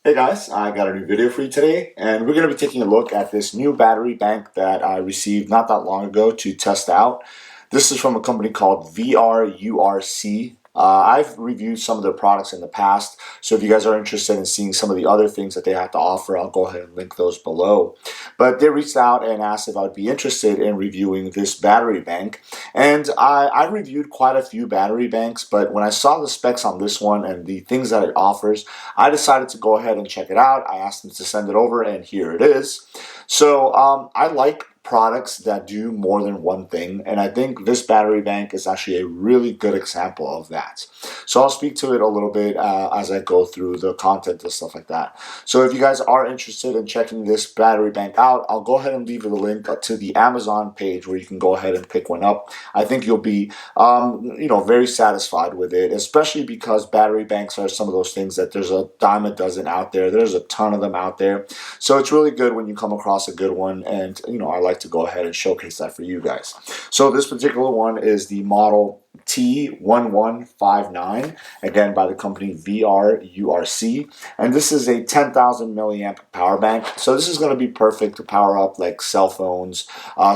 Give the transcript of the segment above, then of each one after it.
Hey guys, I got a new video for you today, and we're going to be taking a look at this new battery bank that I received not that long ago to test out. This is from a company called VRURC. I've reviewed some of their products in the past, so if you guys are interested in seeing some of the other things that they have to offer, I'll go ahead and link those below. But they reached out and asked if I would be interested in reviewing this battery bank, and I reviewed quite a few battery banks, but when I saw the specs on this one and the things that it offers, I decided to go ahead and check it out. I asked them to send it over, and here it is. So I like products that do more than one thing, and I think this battery bank is actually a really good example of that. So I'll speak to it a little bit as I go through the content and stuff like that. So if you guys are interested in checking this battery bank out, I'll go ahead and leave you the link to the Amazon page where you can go ahead and pick one up. I think you'll be very satisfied with it, especially because battery banks are some of those things that there's a dime a dozen out there. There's a ton of them out there. So it's really good when you come across a good one, and I like to go ahead and showcase that for you guys. So this particular one is the model T1159, again by the company VRURC, and this is a 10,000 milliamp power bank. So this is going to be perfect to power up like cell phones,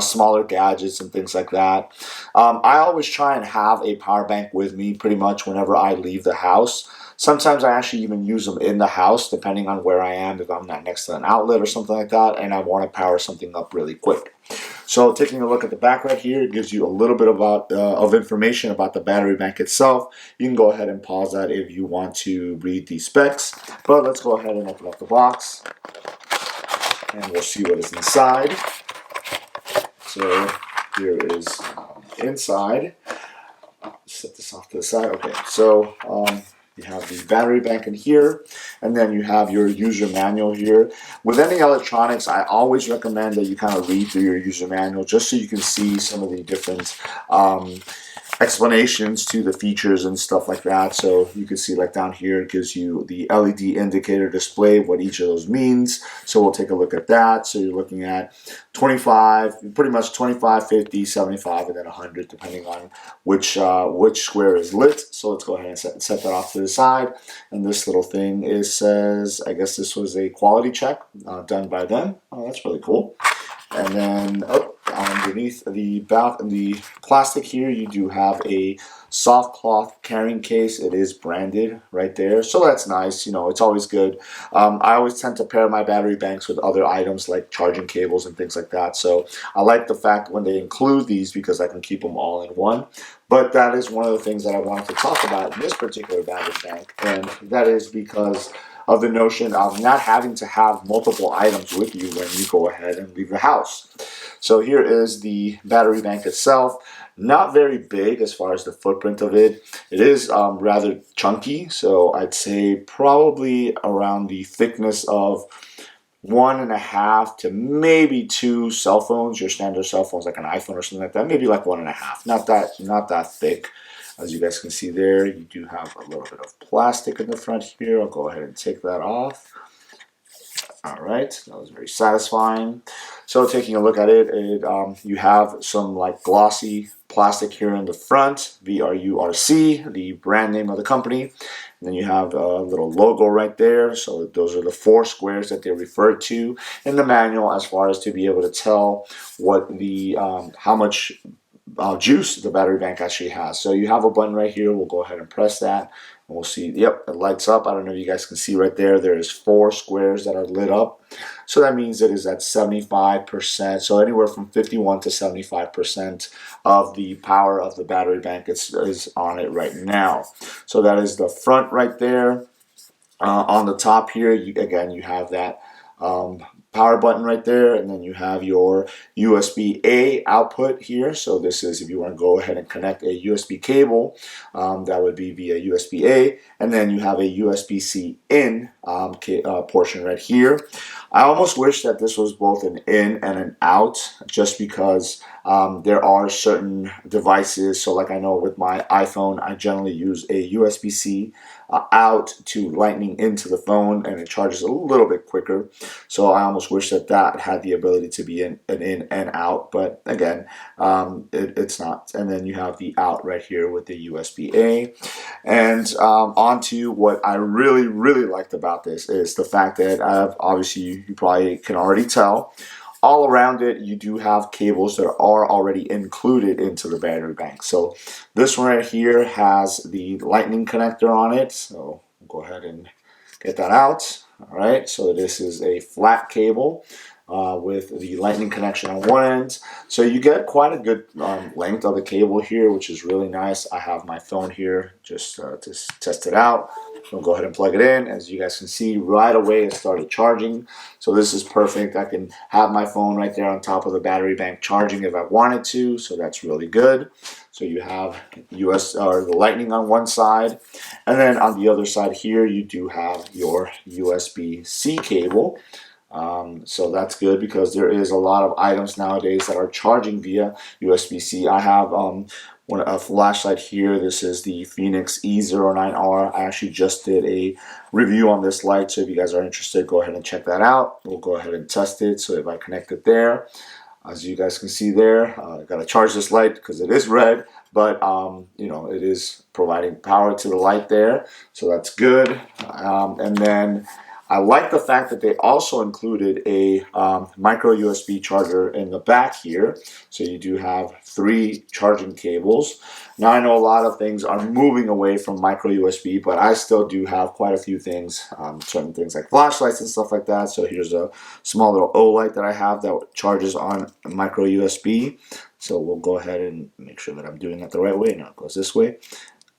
smaller gadgets and things like that. I always try and have a power bank with me pretty much whenever I leave the house. Sometimes I actually even use them in the house depending on where I am, if I'm not next to an outlet or something like that and I want to power something up really quick. So taking a look at the back right here, it gives you a little bit of information about the battery bank itself. You can go ahead and pause that if you want to read the specs, but let's go ahead and open up the box and we'll see what is inside. So here is inside. Set this off to the side. Okay, so you have the battery bank in here, and then you have your user manual here. With any electronics, I always recommend that you kind of read through your user manual just so you can see some of the different explanations to the features and stuff like that. So you can see like down here it gives you the LED indicator display, what each of those means. So we'll take a look at that. So you're looking at 25, pretty much 25, 50, 75, and then 100 depending on which square is lit. So let's go ahead and set that off to the side. And this little thing says, I guess this was a quality check done by them. Oh, that's really cool. And then underneath the plastic here, you do have a soft cloth carrying case. It is branded right there, so that's nice. It's always good. I always tend to pair my battery banks with other items like charging cables and things like that. So I like the fact when they include these because I can keep them all in one. But that is one of the things that I wanted to talk about in this particular battery bank, and that is because of the notion of not having to have multiple items with you when you go ahead and leave the house. So here is the battery bank itself. Not very big as far as the footprint of it. It is rather chunky, so I'd say probably around the thickness of 1.5 to maybe 2 cell phones, your standard cell phones like an iPhone or something like that. Maybe like 1.5. Not that thick. As you guys can see there, you do have a little bit of plastic in the front here. I'll go ahead and take that off. All right, that was very satisfying. So taking a look at it, you have some like glossy plastic here in the front, VRURC, the brand name of the company. And then you have a little logo right there. So those are the 4 squares that they refer to in the manual as far as to be able to tell what the how much juice the battery bank actually has. So you have a button right here. We'll go ahead and press that. And we'll see, yep, it lights up. I don't know if you guys can see right there. There's 4 squares that are lit up. So that means it is at 75%. So anywhere from 51 to 75% of the power of the battery bank is on it right now. So that is the front right there. On the top here, again, you have that power button right there, and then you have your USB-A output here. So this is if you want to go ahead and connect a USB cable, that would be via USB-A, and then you have a USB-C in portion right here. I almost wish that this was both an in and an out, just because There are certain devices, so like I know with my iPhone, I generally use a USB-C out to lightning into the phone, and it charges a little bit quicker. So I almost wish that that had the ability to be an in and out, but again, it's not. And then you have the out right here with the USB-A. And on to what I really, really liked about this is the fact that obviously you probably can already tell, all around it you do have cables that are already included into the battery bank. So this one right here has the lightning connector on it, so we'll go ahead and get that out. All right, so this is a flat cable with the lightning connection on one end, so you get quite a good length of the cable here, which is really nice. I have my phone here just to test it out. We'll go ahead and plug it in. As you guys can see, right away it started charging. So this is perfect. I can have my phone right there on top of the battery bank charging if I wanted to. So that's really good. So you have the lightning on one side, and then on the other side here you do have your USB-C cable. So that's good because there is a lot of items nowadays that are charging via USB-C. I have a flashlight here. This is the Phoenix E09R. I actually just did a review on this light, so if you guys are interested, go ahead and check that out. We'll go ahead and test it. So if I connect it there, as you guys can see there, I got to charge this light because it is red, but you know, it is providing power to the light there, so that's good. And then I like the fact that they also included a micro USB charger in the back here. So you do have 3 charging cables. Now I know a lot of things are moving away from micro USB, but I still do have quite a few things, certain things like flashlights and stuff like that. So here's a small little O light that I have that charges on micro USB. So we'll go ahead and make sure that I'm doing that the right way. Now it goes this way.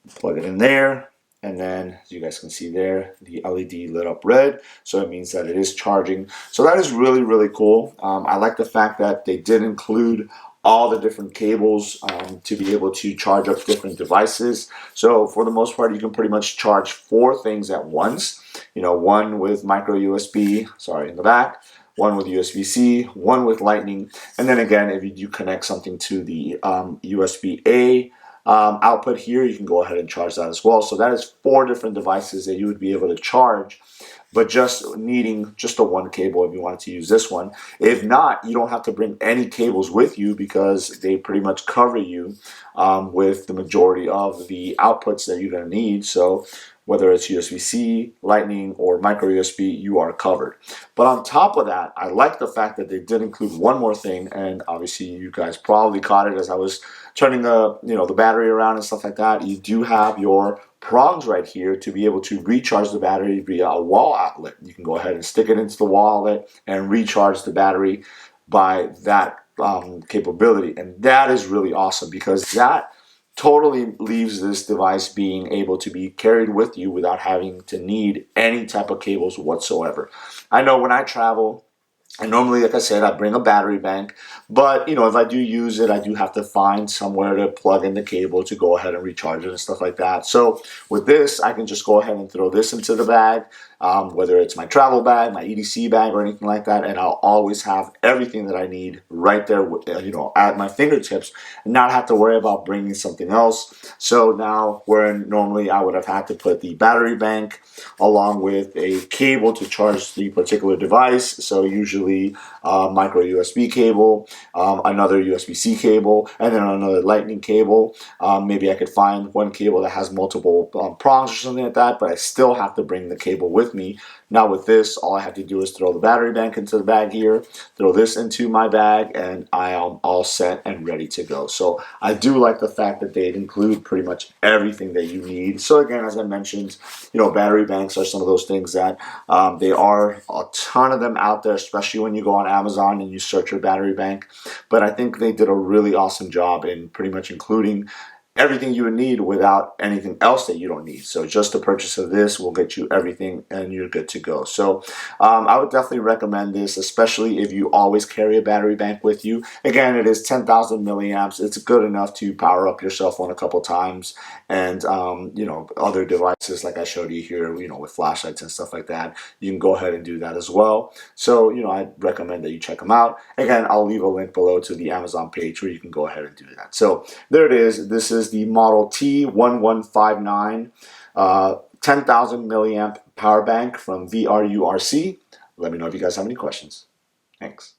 Plug it in there. And then, as you guys can see there, the LED lit up red, so it means that it is charging. So that is really, really cool. I like the fact that they did include all the different cables to be able to charge up different devices. So for the most part, you can pretty much charge 4 things at once. You know, one with micro USB, sorry, in the back, one with USB-C, one with lightning, and then again, if you do connect something to the USB-A output here, you can go ahead and charge that as well. So that is 4 different devices that you would be able to charge, but just needing just a one cable if you wanted to use this one. If not, you don't have to bring any cables with you because they pretty much cover you with the majority of the outputs that you're going to need. So whether it's USB-C, Lightning, or micro USB, you are covered. But on top of that, I like the fact that they did include one more thing, and obviously you guys probably caught it as I was turning the battery around and stuff like that. You do have your prongs right here to be able to recharge the battery via a wall outlet. You can go ahead and stick it into the wall outlet and recharge the battery by that capability, and that is really awesome because that totally leaves this device being able to be carried with you without having to need any type of cables whatsoever. I know when I travel, and normally, like I said, I bring a battery bank, but if I do use it, I do have to find somewhere to plug in the cable to go ahead and recharge it and stuff like that. So with this, I can just go ahead and throw this into the bag, whether it's my travel bag, my EDC bag, or anything like that, and I'll always have everything that I need right there, at my fingertips, and not have to worry about bringing something else. So now, where normally I would have had to put the battery bank along with a cable to charge the particular device, so usually micro USB cable, another USB-C cable, and then another lightning cable. Maybe I could find one cable that has multiple prongs or something like that, but I still have to bring the cable with me. Now with this, all I have to do is throw the battery bank into the bag here, throw this into my bag, and I am all set and ready to go. So I do like the fact that they include pretty much everything that you need. So again, as I mentioned, battery banks are some of those things that there are a ton of them out there, especially when you go on Amazon and you search your battery bank. But I think they did a really awesome job in pretty much including everything you would need without anything else that you don't need. So just the purchase of this will get you everything and you're good to go. So I would definitely recommend this, especially if you always carry a battery bank with you. Again, it is 10,000 milliamps. It's good enough to power up your cell phone a couple times, and other devices like I showed you here, with flashlights and stuff like that. You can go ahead and do that as well. So I recommend that you check them out. Again, I'll leave a link below to the Amazon page where you can go ahead and do that. So there it is. This is the model T1159 10,000 milliamp power bank from VRURC. Let me know if you guys have any questions. Thanks.